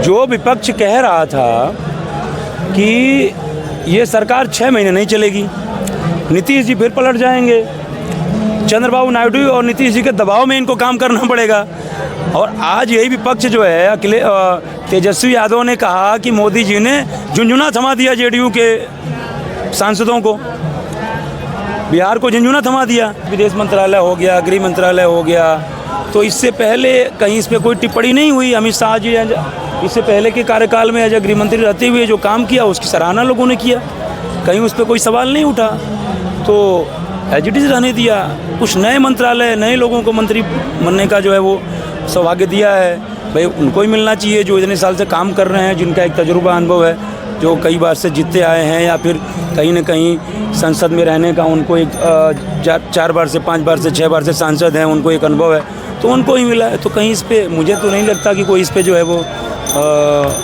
जो विपक्ष कह रहा था कि ये सरकार 6 महीने नहीं चलेगी, नीतीश जी फिर पलट जाएंगे, चंद्रबाबू नायडू और नीतीश जी के दबाव में इनको काम करना पड़ेगा। और आज यही विपक्ष जो है तेजस्वी यादव ने कहा कि मोदी जी ने झुंझुना थमा दिया जेडीयू के सांसदों को, बिहार को झुंझुना थमा दिया। विदेश मंत्रालय हो गया, गृह मंत्रालय हो गया, तो इससे पहले कहीं इस पर कोई टिप्पणी नहीं हुई। अमित शाह जी इससे पहले के कार्यकाल में एज गृह मंत्री रहते हुए जो काम किया उसकी सराहना लोगों ने किया, कहीं उस पर कोई सवाल नहीं उठा, तो एज इट इज़ रहने दिया। कुछ नए मंत्रालय, नए लोगों को मंत्री बनने का जो है वो सौभाग्य दिया है, भाई उनको ही मिलना चाहिए जो इतने साल से काम कर रहे हैं, जिनका एक तजुर्बा अनुभव है, जो कई बार से जीतते आए हैं या फिर कहीं ना कहीं संसद में रहने का उनको एक 4 बार से 5 बार से 6 बार से सांसद हैं, उनको एक अनुभव है, तो उनको ही मिला है। तो कहीं इस पर मुझे तो नहीं लगता कि कोई इस पर जो है वो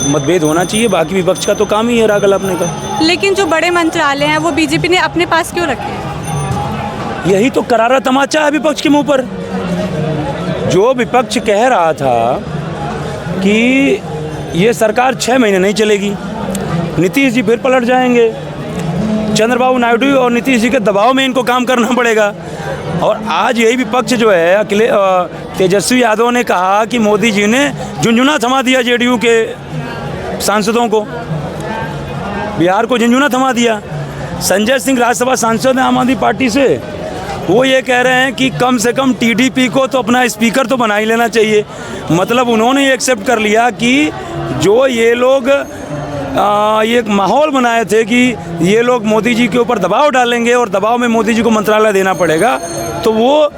मतभेद होना चाहिए। बाकी विपक्ष का तो काम ही है राग अलापने का। लेकिन जो बड़े मंत्रालय हैं वो बीजेपी ने अपने पास क्यों रखे? यही तो करारा तमाचा है विपक्ष के मुंह पर। जो विपक्ष कह रहा था कि ये सरकार 6 महीने नहीं चलेगी, नीतीश जी फिर पलट जाएंगे, चंद्रबाबू नायडू और नीतीश जी के दबाव में इनको काम करना पड़ेगा। और आज यही विपक्ष जो है तेजस्वी यादव ने कहा कि मोदी जी ने झुंझुना थमा दिया जेडीयू के सांसदों को, बिहार को झुंझुना थमा दिया। संजय सिंह राज्यसभा सांसद हैं आम आदमी पार्टी से, वो ये कह रहे हैं कि कम से कम टीडीपी को तो अपना स्पीकर तो बना ही लेना चाहिए। मतलब उन्होंने ये एक्सेप्ट कर लिया कि जो ये लोग ये एक माहौल बनाए थे कि ये लोग मोदी जी के ऊपर दबाव डालेंगे और दबाव में मोदी जी को मंत्रालय देना पड़ेगा, तो वो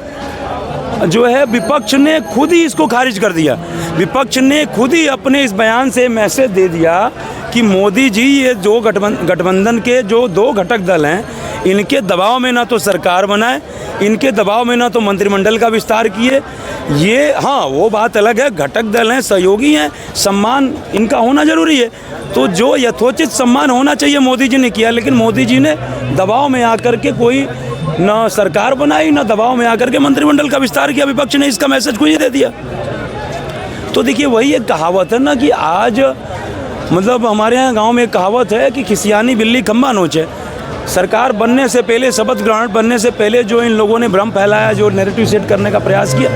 जो है विपक्ष ने खुद ही इसको खारिज कर दिया। विपक्ष ने खुद ही अपने इस बयान से मैसेज दे दिया कि मोदी जी ये जो गठबंधन के जो 2 घटक दल हैं, इनके दबाव में ना तो सरकार बनाए, इनके दबाव में ना तो मंत्रिमंडल का विस्तार किए। ये हाँ, वो बात अलग है, घटक दल हैं, सहयोगी हैं, सम्मान इनका होना जरूरी है। तो जो यथोचित सम्मान होना चाहिए मोदी जी ने किया, लेकिन मोदी जी ने दबाव में आकर के कोई ना सरकार बनाई, ना दबाव में आकर के मंत्रिमंडल का विस्तार किया। विपक्ष ने इसका मैसेज खुद ही दे दिया। तो देखिए वही एक कहावत है ना कि आज मतलब हमारे यहाँ गाँव में एक कहावत है कि खिसियानी बिल्ली खम्बा नोचे। सरकार बनने से पहले, शपथ ग्रहण बनने से पहले जो इन लोगों ने भ्रम फैलाया, जो नैरेटिव सेट करने का प्रयास किया,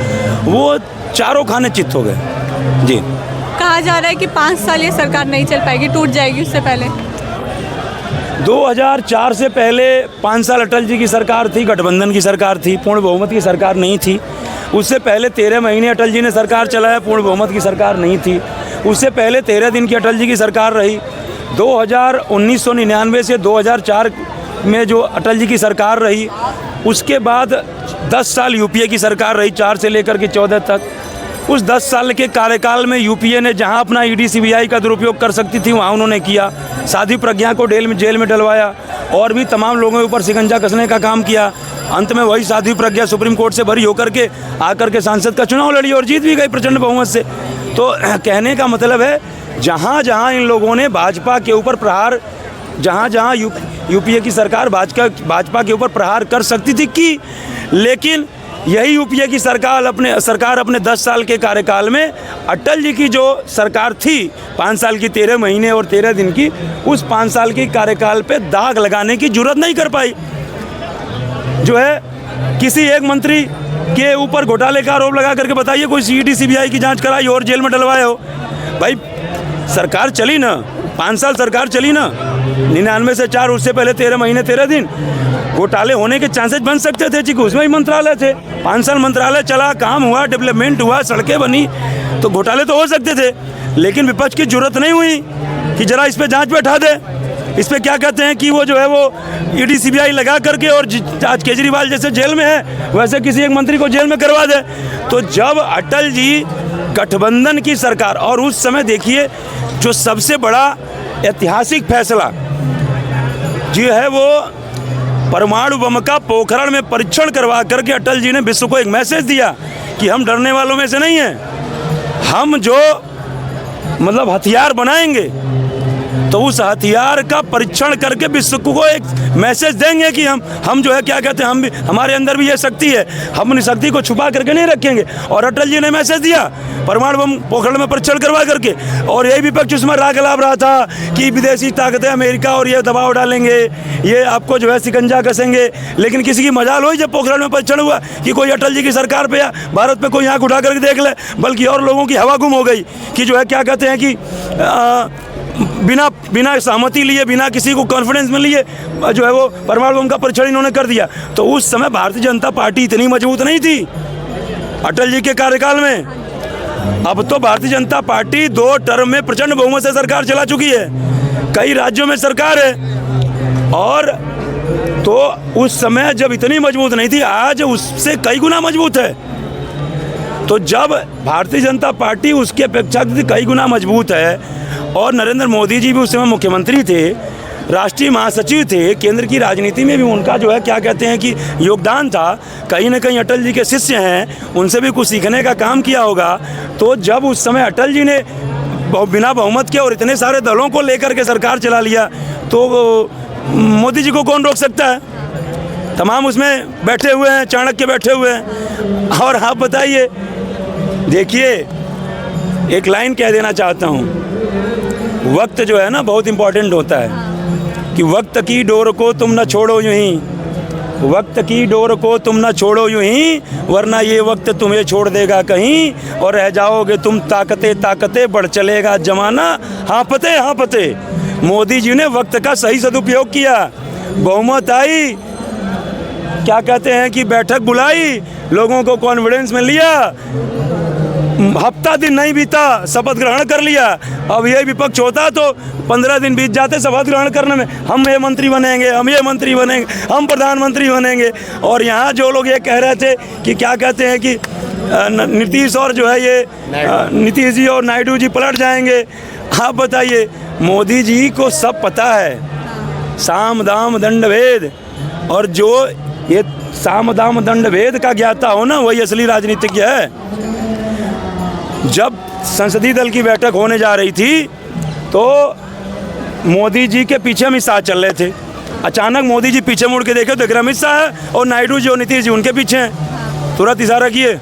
वो चारों खाने चित्त हो गए। जी, कहा जा रहा है कि 5 साल ये सरकार नहीं चल पाएगी, टूट जाएगी। उससे पहले 2004 से पहले 5 साल अटल जी की सरकार थी, गठबंधन की सरकार थी, पूर्ण बहुमत की सरकार नहीं थी। उससे पहले 13 महीने अटल जी ने सरकार चलाया, पूर्ण बहुमत की सरकार नहीं थी। उससे पहले 13 दिन की अटल जी की सरकार रही। 1999 से 2004 में जो अटल जी की सरकार रही, उसके बाद 10 साल यूपीए की सरकार रही, 4 से लेकर के 14 तक। उस 10 साल के कार्यकाल में यूपीए ने जहां अपना ईडी सीबीआई का दुरुपयोग कर सकती थी वहां उन्होंने किया। साध्वी प्रज्ञा को जेल में डलवाया और भी तमाम लोगों के ऊपर शिकंजा कसने का काम किया। अंत में वही साध्वी प्रज्ञा सुप्रीम कोर्ट से बरी होकर के आकर के सांसद का चुनाव लड़ी और जीत भी गई प्रचंड बहुमत से। तो कहने का मतलब है जहाँ जहाँ इन लोगों ने भाजपा के ऊपर प्रहार, जहाँ जहाँ यूपीए की सरकार भाजपा के ऊपर प्रहार कर सकती थी की, लेकिन यही यूपीए की सरकार अपने 10 साल के कार्यकाल में अटल जी की जो सरकार थी 5 साल की 13 महीने और 13 दिन की, उस 5 साल के कार्यकाल पे दाग लगाने की जुर्रत नहीं कर पाई। जो है किसी एक मंत्री के ऊपर घोटाले का आरोप लगा करके बताइए कोई ईडी सीबीआई की जांच कराई और जेल में डलवाए हो। भाई सरकार चली ना, 5 साल सरकार चली ना, 99 से 4, उससे पहले 13 महीने 13 दिन। घोटाले होने के चांसेस बन सकते थे, क्योंकि उसमें ही मंत्रालय थे। 5 साल मंत्रालय चला, काम हुआ, डेवलपमेंट हुआ, सड़कें बनी, तो घोटाले तो हो सकते थे। लेकिन विपक्ष की जरूरत नहीं हुई कि जरा इस पर जांच बैठा दे। इस पर क्या कहते हैं कि वो जो है वो ईडी सीबीआई लगा करके, और आज केजरीवाल जैसे जेल में है वैसे किसी एक मंत्री को जेल में करवा दे। तो जब अटल जी गठबंधन की सरकार, और उस समय देखिए जो सबसे बड़ा ऐतिहासिक फैसला जो है वो परमाणु बम का पोखरण में परीक्षण करवा करके अटल जी ने विश्व को एक मैसेज दिया कि हम डरने वालों में से नहीं हैं, हम जो मतलब हथियार बनाएंगे तो उस हथियार का परीक्षण करके विश्व को एक मैसेज देंगे कि हम जो है क्या कहते हैं, हम भी, हमारे अंदर भी ये शक्ति है, हम अपनी शक्ति को छुपा करके नहीं रखेंगे। और अटल जी ने मैसेज दिया परमाणु बम पोखरण में परीक्षण करवा करके, और यही विपक्ष उसमें राग लाभ रहा था कि विदेशी ताकतें अमेरिका और ये दबाव डालेंगे, ये आपको जो है सिकंजा कसेंगे। लेकिन किसी की मजाल हुई जब पोखरण में परीक्षण हुआ कि कोई अटल जी की सरकार पे या भारत पे कोई आँख उठा करके देख ले, बल्कि और लोगों की हवा गुम हो गई कि जो है क्या कहते हैं कि बिना सहमति लिए, बिना किसी को कॉन्फिडेंस में लिए जो है वो परमाणु बम का परीक्षण इन्होंने कर दिया। तो उस समय भारतीय जनता पार्टी इतनी मजबूत नहीं थी अटल जी के कार्यकाल में। अब तो भारतीय जनता पार्टी 2 टर्म में प्रचंड बहुमत से सरकार चला चुकी है, कई राज्यों में सरकार है। और तो उस समय जब इतनी मजबूत नहीं थी, आज उससे कई गुना मजबूत है। तो जब भारतीय जनता पार्टी उसकी अपेक्षा कई गुना मजबूत है, और नरेंद्र मोदी जी भी उस समय मुख्यमंत्री थे, राष्ट्रीय महासचिव थे, केंद्र की राजनीति में भी उनका जो है क्या कहते हैं कि योगदान था, कहीं ना कहीं अटल जी के शिष्य हैं, उनसे भी कुछ सीखने का काम किया होगा। तो जब उस समय अटल जी ने बिना बहुमत के और इतने सारे दलों को लेकर के सरकार चला लिया, तो मोदी जी को कौन रोक सकता है? तमाम उसमें बैठे हुए हैं, चाणक्य बैठे हुए हैं। और आप बताइए, देखिए एक लाइन कह देना चाहता हूँ, वक्त जो है ना बहुत इम्पोर्टेंट होता है कि वक्त की डोर को तुम न छोड़ो यूं ही, वक्त की डोर को तुम न छोड़ो यूं ही, वरना ये वक्त तुम्हें छोड़ देगा कहीं, और रह जाओगे तुम ताकते ताकते, बढ़ चलेगा जमाना हाँफते हाँफते। मोदी जी ने वक्त का सही सदुपयोग किया, बहुमत आई, क्या कहते हैं कि बैठक बुलाई, लोगों को कॉन्फिडेंस में लिया, हफ्ता दिन नहीं बीता, शपथ ग्रहण कर लिया। अब ये विपक्ष होता तो 15 दिन बीत जाते शपथ ग्रहण करने में, हम ये मंत्री बनेंगे, हम ये मंत्री बनेंगे, हम प्रधानमंत्री बनेंगे। और यहाँ जो लोग ये कह रहे थे कि क्या कहते हैं कि नीतीश और जो है ये नीतीश जी और नायडू जी पलट जाएंगे, आप बताइए, मोदी जी को सब पता है, साम दाम दंड भेद, और जो ये साम दाम दंड भेद का ज्ञाता हो ना, वही असली राजनीतिज्ञ है। जब संसदीय दल की बैठक होने जा रही थी तो मोदी जी के पीछे अमित शाह चल रहे थे, अचानक मोदी जी पीछे मुड़ के देखे तो अमित शाह है और नायडू जी और नीतीश जी उनके पीछे हैं, तुरंत इशारा किए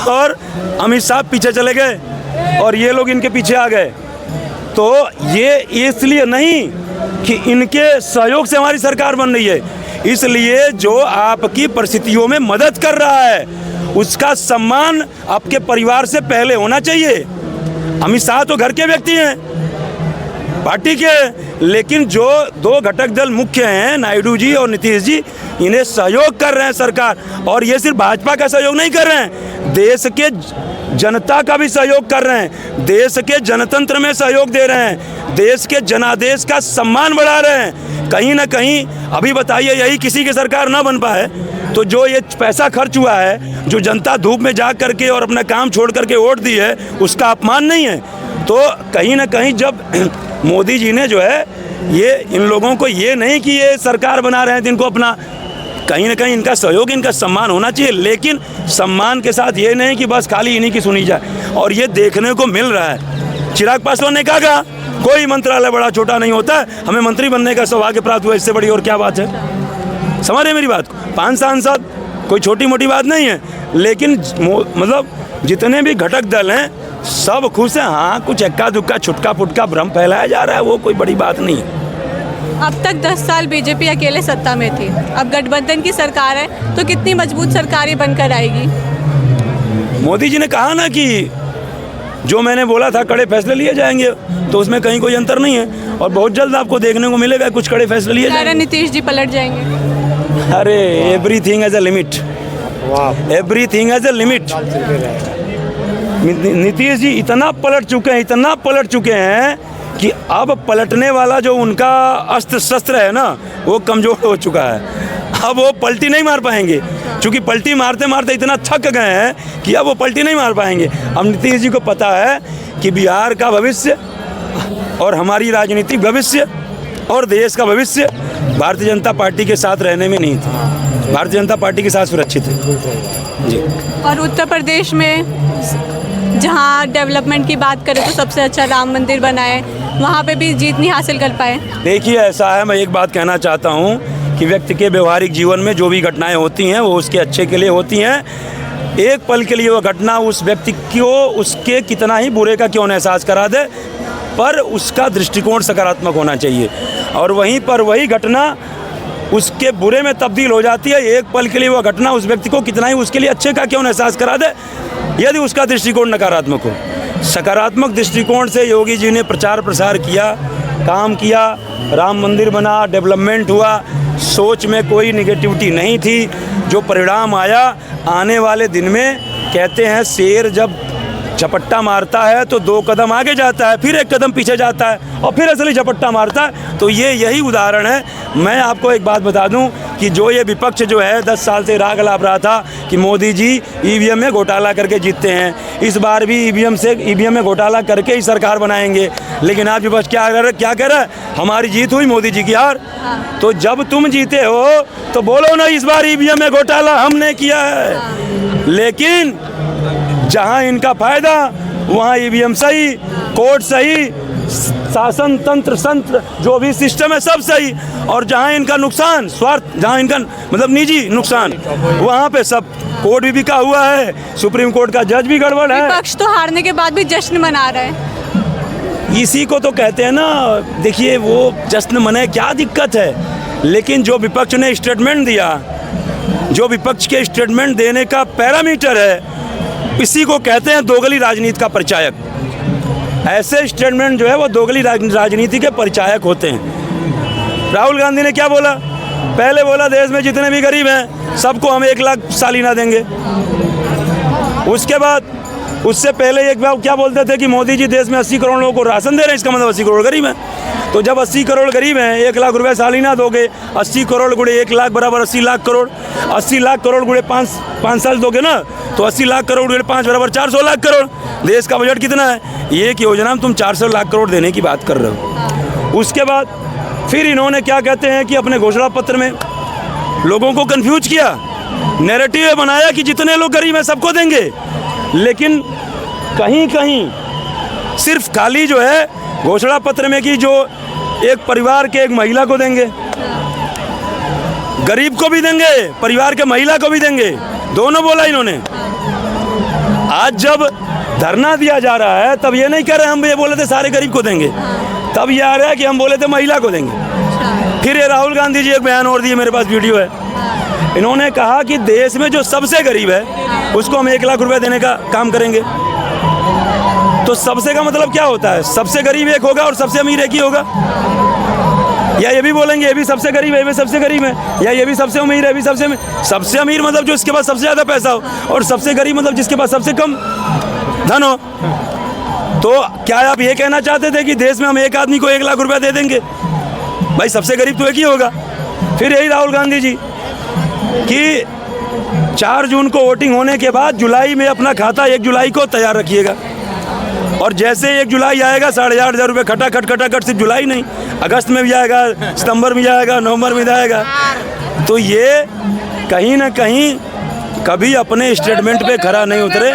और अमित शाह पीछे चले गए और ये लोग इनके पीछे आ गए। तो ये इसलिए नहीं कि इनके सहयोग से हमारी सरकार बन रही है, इसलिए जो आपकी परिस्थितियों में मदद कर रहा है उसका सम्मान आपके परिवार से पहले होना चाहिए। अमित शाह तो घर के व्यक्ति हैं, पार्टी के, लेकिन जो 2 घटक दल मुख्य हैं, नायडू जी और नीतीश जी, इन्हें सहयोग कर रहे हैं सरकार। और ये सिर्फ भाजपा का सहयोग नहीं कर रहे हैं, देश के जनता का भी सहयोग कर रहे हैं, देश के जनतंत्र में सहयोग दे रहे हैं, देश के जनादेश का सम्मान बढ़ा रहे हैं। कहीं ना कहीं अभी बताइए, यही किसी की सरकार ना बन पाए तो जो ये पैसा खर्च हुआ है, जो जनता धूप में जा करके और अपना काम छोड़ करके वोट दी है, उसका अपमान नहीं है। तो कहीं ना कहीं जब मोदी जी ने जो है ये इन लोगों को, ये नहीं कि ये सरकार बना रहे हैं इनको अपना, कहीं ना कहीं इनका सहयोग, इनका सम्मान होना चाहिए, लेकिन सम्मान के साथ ये नहीं कि बस खाली इन्हीं की सुनी जाए। और ये देखने को मिल रहा है। चिराग पासवान ने कहा कोई मंत्रालय बड़ा छोटा नहीं होता है, हमें मंत्री बनने का सौभाग्य प्राप्त हुआ, इससे बड़ी और क्या बात है। समझ रहे मेरी बात को? 5 सांसद कोई छोटी मोटी बात नहीं है, लेकिन मतलब जितने भी घटक दल हैं सब खुश हैं। हाँ, कुछ इक्का दुक्का छुटका फुटका भ्रम फैलाया जा रहा है, वो कोई बड़ी बात नहीं है। अब तक 10 साल बीजेपी अकेले सत्ता में थी, अब गठबंधन की सरकार है, तो कितनी मजबूत सरकार बनकर आएगी? मोदी जी ने कहा ना कि जो मैंने बोला था कड़े फैसले लिए जाएंगे, तो उसमें कहीं कोई अंतर नहीं है और बहुत जल्द आपको देखने को मिलेगा कुछ कड़े फैसले लिए जाएंगे। नीतीश जी पलट जाएंगे? अरे everything has a limit, everything has a limit. Nitish ji इतना पलट चुके हैं कि अब पलटने वाला जो उनका अस्त्र शस्त्र है ना, वो कमज़ोर हो चुका है। अब वो पलटी नहीं मार पाएंगे, क्योंकि पलटी मारते मारते इतना थक गए हैं कि अब वो पलटी नहीं मार पाएंगे। अब नीतीश जी को पता है कि बिहार का भविष्य और हमारी राजनीतिक भविष्य और देश का भविष्य भारतीय जनता पार्टी के साथ रहने में नहीं था, भारतीय जनता पार्टी के साथ सुरक्षित है जी। और उत्तर प्रदेश में जहाँ डेवलपमेंट की बात करें तो सबसे अच्छा राम मंदिर बना है, वहाँ पे भी जीत नहीं हासिल कर पाए? देखिए ऐसा है, मैं एक बात कहना चाहता हूँ कि व्यक्ति के व्यवहारिक जीवन में जो भी घटनाएं होती हैं वो उसके अच्छे के लिए होती हैं। एक पल के लिए वो घटना उस व्यक्ति को उसके कितना ही बुरे का क्यों न एहसास करा दे, पर उसका दृष्टिकोण सकारात्मक होना चाहिए। और वहीं पर वही घटना उसके बुरे में तब्दील हो जाती है। एक पल के लिए वह घटना उस व्यक्ति को कितना ही उसके लिए अच्छे का क्यों न एहसास करा दे, यदि उसका दृष्टिकोण नकारात्मक हो। सकारात्मक दृष्टिकोण से योगी जी ने प्रचार प्रसार किया, काम किया, राम मंदिर बना, डेवलपमेंट हुआ, सोच में कोई निगेटिविटी नहीं थी। जो परिणाम आया, आने वाले दिन में कहते हैं शेर जब झपट्टा मारता है तो 2 कदम आगे जाता है, फिर 1 कदम पीछे जाता है और फिर असली झपट्टा मारता है। तो ये यही उदाहरण है। मैं आपको एक बात बता दूं कि जो ये विपक्ष जो है 10 साल से राग लाप रहा था कि मोदी जी ईवीएम में घोटाला करके जीतते हैं, इस बार भी ईवीएम में घोटाला करके ही सरकार बनाएंगे। लेकिन आप विपक्ष क्या कह रहा है, हमारी जीत हुई, मोदी जी की हार। तो जब तुम जीते हो तो बोलो ना इस बार ईवीएम में घोटाला हमने किया है। लेकिन जहां इनका फायदा वहां ईवीएम सही, कोर्ट सही, शासन तंत्र संत्र जो भी सिस्टम है सब सही, और जहां इनका नुकसान स्वार्थ, जहां इनका मतलब निजी नुकसान, वहां पे सब कोर्ट भी बिका हुआ है, सुप्रीम कोर्ट का जज भी गड़बड़ है। विपक्ष तो हारने के बाद भी जश्न मना रहा है। इसी को तो कहते हैं ना, देखिए वो जश्न मनाए क्या दिक्कत है, लेकिन जो विपक्ष ने स्टेटमेंट दिया, जो विपक्ष के स्टेटमेंट देने का पैरामीटर है, इसी को कहते हैं दोगली राजनीति का परिचायक। ऐसे स्टेटमेंट जो है वो दोगली राजनीति के परिचायक होते हैं। राहुल गांधी ने क्या बोला, पहले बोला देश में जितने भी गरीब हैं सबको हम 1 लाख सालाना देंगे। उसके बाद उससे पहले एक बार क्या बोलते थे कि मोदी जी देश में 80 करोड़ लोगों को राशन दे रहे हैं, इसका मतलब 80 करोड़ गरीब हैं। तो जब 80 करोड़ गरीब हैं, 1 लाख रुपए सालाना दोगे, 80 करोड़ गुणे 1 लाख बराबर 80 लाख करोड़, 80 लाख करोड़ गुणे 5 साल दोगे ना, तो 80 लाख करोड़ गुणे 5 बराबर 400 लाख करोड़। देश का बजट कितना है? एक योजना में तुम 400 लाख करोड़ देने की बात कर रहे हो। उसके बाद फिर इन्होंने क्या कहते हैं कि अपने घोषणा पत्र में लोगों को कंफ्यूज किया, नैरेटिव बनाया कि जितने लोग गरीब हैं सबको देंगे, लेकिन कहीं कहीं सिर्फ खाली जो है घोषणा पत्र में कि जो एक परिवार के एक महिला को देंगे, गरीब को भी देंगे, परिवार के महिला को भी देंगे, दोनों बोला इन्होंने। आज जब धरना दिया जा रहा है तब ये नहीं कह रहे हम ये बोले थे सारे गरीब को देंगे, तब ये आ रहा है कि हम बोले थे महिला को देंगे। फिर ये राहुल गांधी जी एक बयान और दिए, मेरे पास वीडियो है, इन्होंने कहा कि देश में जो सबसे गरीब है उसको हम 1 लाख रुपए देने का काम करेंगे। तो सबसे का मतलब क्या होता है? सबसे गरीब एक होगा और सबसे अमीर एक ही होगा, या ये भी बोलेंगे ये भी सबसे गरीब है, ये भी सबसे गरीब है, या ये भी सबसे अमीर है, ये भी सबसे अमीर मतलब जो इसके पास सबसे ज़्यादा पैसा हो, और सबसे गरीब मतलब जिसके पास सबसे कम धन हो। तो क्या आप ये कहना चाहते थे कि देश में हम एक आदमी को 1 लाख रुपया दे देंगे? भाई सबसे गरीब तो एक ही होगा। फिर यही राहुल गांधी जी कि 4 जून को वोटिंग होने के बाद जुलाई में अपना खाता 1 जुलाई को तैयार रखिएगा, और जैसे 1 जुलाई आएगा 8,500 रुपये खटाखट, सिर्फ जुलाई नहीं, अगस्त में भी आएगा, सितंबर में आएगा, नवंबर में आएगा। तो ये कहीं ना कहीं कभी अपने स्टेटमेंट पे खरा नहीं उतरे।